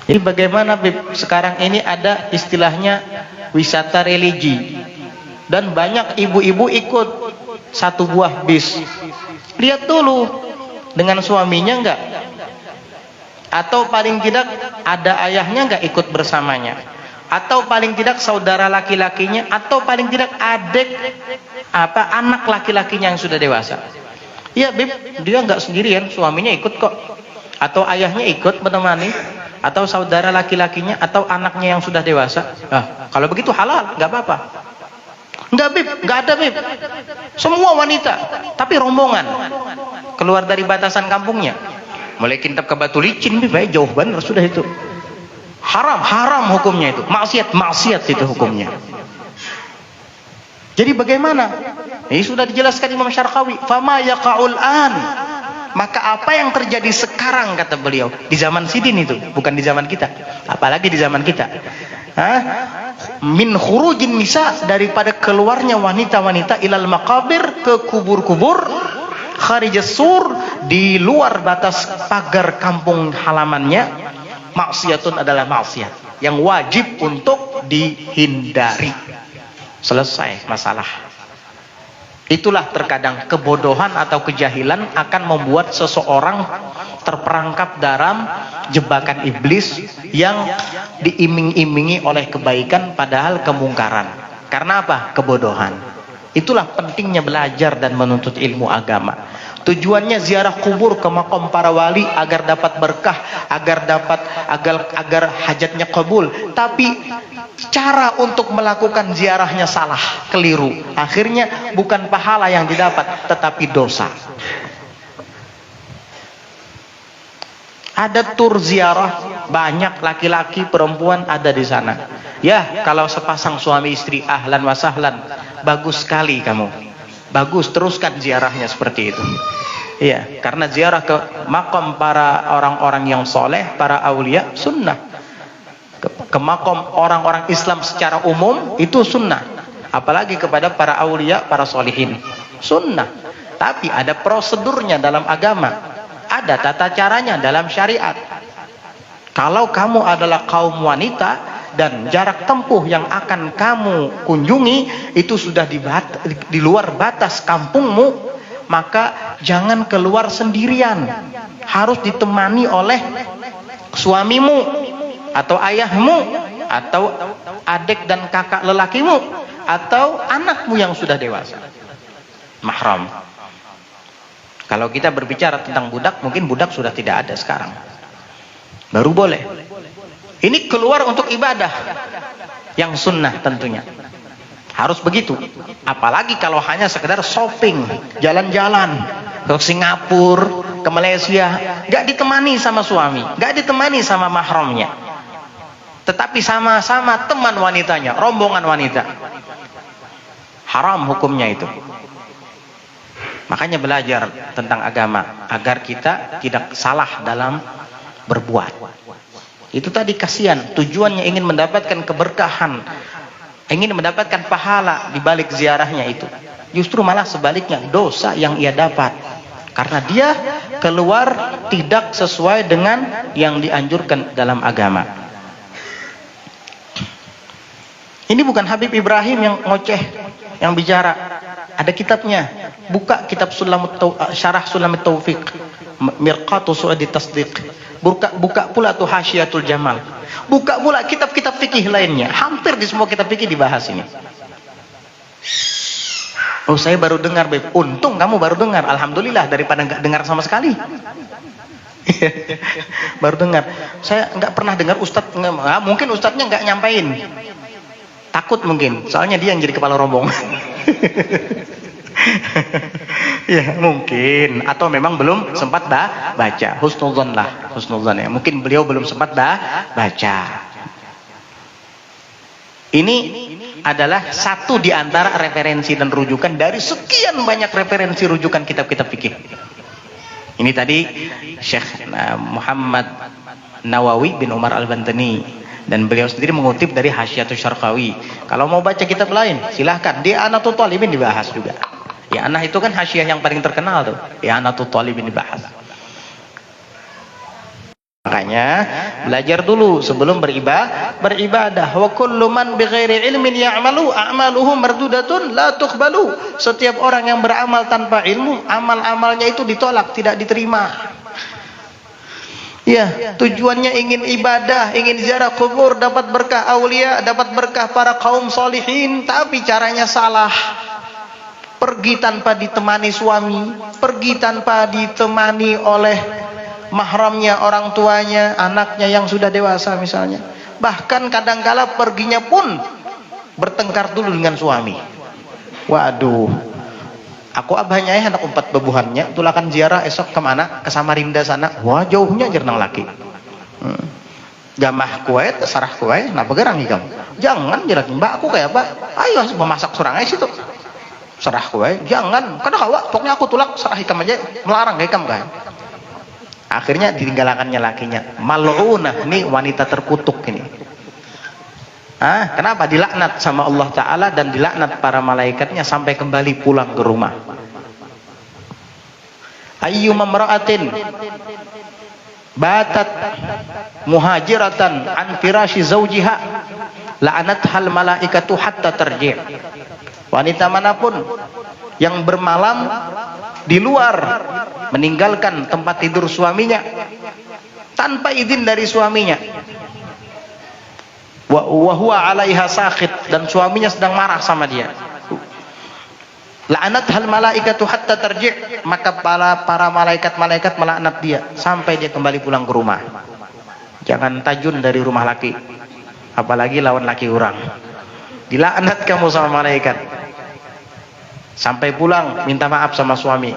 Jadi bagaimana sekarang ini ada istilahnya wisata religi, dan banyak ibu-ibu ikut satu buah bis. Lihat dulu dengan suaminya enggak, atau paling tidak ada ayahnya enggak ikut bersamanya, atau paling tidak saudara laki-lakinya, atau paling tidak adik anak laki-lakinya yang sudah dewasa. Iya Beb, dia enggak sendirian, suaminya ikut kok, atau ayahnya ikut menemani, atau saudara laki-lakinya, atau anaknya yang sudah dewasa. Nah, kalau begitu halal, nggak apa-apa. Nggak Beb, nggak ada Beb. Semua wanita, tapi rombongan keluar dari batasan kampungnya, mulai Kintab ke Batu Licin, Beb, jauh benar sudah itu. Haram hukumnya itu, maksiat itu hukumnya. Jadi bagaimana? Ini sudah dijelaskan Imam Syarqawi. Fama yaqa'ul an. Maka apa yang terjadi sekarang, kata beliau, di zaman Sidin itu, bukan di zaman kita, apalagi di zaman kita. Min khurujin nisa, daripada keluarnya wanita-wanita ilal maqabir, ke kubur-kubur, kharijas sur, di luar batas pagar kampung halamannya, maksiatun adalah maksiat yang wajib untuk dihindari. Selesai masalah. Itulah terkadang kebodohan atau kejahilan akan membuat seseorang terperangkap dalam jebakan iblis yang diiming-imingi oleh kebaikan padahal kemungkaran. Karena apa? Kebodohan. Itulah pentingnya belajar dan menuntut ilmu agama. Tujuannya ziarah kubur ke makam para wali agar dapat berkah, agar hajatnya kabul. Tapi cara untuk melakukan ziarahnya salah, keliru. Akhirnya bukan pahala yang didapat, tetapi dosa. Ada tur ziarah, banyak laki-laki, perempuan ada di sana. Ya, kalau sepasang suami istri, ahlan wa sahlan, bagus sekali kamu. Bagus, teruskan ziarahnya seperti itu. Iya, karena ziarah ke makam para orang-orang yang soleh, para aulia, sunnah. Ke makam orang-orang Islam secara umum itu sunnah. Apalagi kepada para aulia, para solihin, sunnah. Tapi ada prosedurnya dalam agama, ada tata caranya dalam syariat. Kalau kamu adalah kaum wanita dan jarak tempuh yang akan kamu kunjungi itu sudah di luar batas kampungmu, maka jangan keluar sendirian. Harus ditemani oleh suamimu, atau ayahmu, atau adik dan kakak lelakimu, atau anakmu yang sudah dewasa, mahram. Kalau kita berbicara tentang budak, mungkin budak sudah tidak ada sekarang, baru boleh. Ini keluar untuk ibadah yang sunnah, tentunya harus begitu. Apalagi kalau hanya sekedar shopping, jalan-jalan ke Singapura, ke Malaysia, gak ditemani sama suami, gak ditemani sama mahramnya, tetapi sama-sama teman wanitanya, rombongan wanita. Haram hukumnya itu. Makanya belajar tentang agama agar kita tidak salah dalam berbuat. Itu tadi kasihan, tujuannya ingin mendapatkan keberkahan, ingin mendapatkan pahala di balik ziarahnya itu. Justru malah sebaliknya, dosa yang ia dapat karena dia keluar tidak sesuai dengan yang dianjurkan dalam agama. Ini bukan Habib Ibrahim yang ngoceh, yang bicara. Ada kitabnya. Buka kitab Syarah Sulamut Taufiq, Mirqatu Su'adi Tasdiq. Buka pula tuh Hasyiatul Jamal. Buka pula kitab-kitab fikih lainnya. Hampir di semua kitab fikih dibahas ini. Oh, saya baru dengar, Beb. Untung kamu baru dengar. Alhamdulillah, daripada nggak dengar sama sekali. Baru dengar. Saya nggak pernah dengar Ustadz. Mungkin Ustadznya nggak nyampein. Takut mungkin. Soalnya dia yang jadi kepala rombongan. Ya mungkin, atau memang belum sempat baca. Husnudzon lah, husnudzon ya. Mungkin beliau belum sempat baca. Ini adalah satu di antara referensi dan rujukan dari sekian banyak referensi rujukan kitab-kitab fikih. Ini tadi Syekh Muhammad Nawawi bin Umar Al-Bantani, dan beliau sendiri mengutip dari Hasyiatul Syarqawi. Kalau mau baca kitab lain silahkan, di Anatul Talibin dibahas juga. Ya, anak itu kan hasyiah yang paling terkenal tuh. Ya, Anatul Talibin dibahas. Makanya belajar dulu sebelum beribadah. Wa kullu man bighairi ilmin ya'malu a'maluhu mardudatun la tuqbalu. Setiap orang yang beramal tanpa ilmu, amal-amalnya itu ditolak, tidak diterima. Ya, tujuannya ingin ibadah, ingin ziarah kubur, dapat berkah aulia, dapat berkah para kaum solihin, tapi caranya salah. Pergi tanpa ditemani suami, pergi tanpa ditemani oleh mahramnya, orang tuanya, anaknya yang sudah dewasa misalnya. Bahkan kadangkala perginya pun bertengkar dulu dengan suami. Waduh, aku abahnya anak 4 bebuhannya, tulakan ziarah esok kemana? Ke Samarinda sana. Wah, jauhnya jernang laki. Gamah kue, sarah kue, nah begerang ikam. Jangan jelas mbak aku kayak apa? Ayo memasak surang aja situ. Sarah kue, jangan. Kada kawa, pokoknya aku tulak sarah ikam aja, melarang ikam kan. Akhirnya ditinggalkannya lakinya. Mal'unah, nih wanita terkutuk ini. Kenapa? Dilaknat sama Allah Ta'ala dan dilaknat para malaikatnya sampai kembali pulang ke rumah. Ayyuma imra'atin batat muhajiratan an firasyi zawjiha la'anathal malaikatu hatta tarji'. Wanita manapun yang bermalam di luar meninggalkan tempat tidur suaminya tanpa izin dari suaminya, wa huwa 'alaiha sakhit, dan suaminya sedang marah sama dia, la'anat hal malaikatu hatta tarji', maka para malaikat melaknat dia sampai dia kembali pulang ke rumah. Jangan tajun dari rumah laki, apalagi lawan laki orang. Dilaknat kamu sama malaikat. Sampai pulang minta maaf sama suami.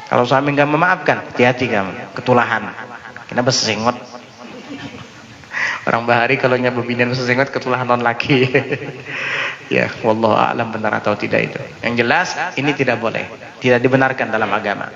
Kalau suami nggak memaafkan, hati-hati kamu, ketulahan. Kenapa sesengot? Orang bahari kalau nyabu binian sesengot ketulahan non laki. Ya, wallahu a'lam benar atau tidak itu. Yang jelas ini tidak boleh, tidak dibenarkan dalam agama.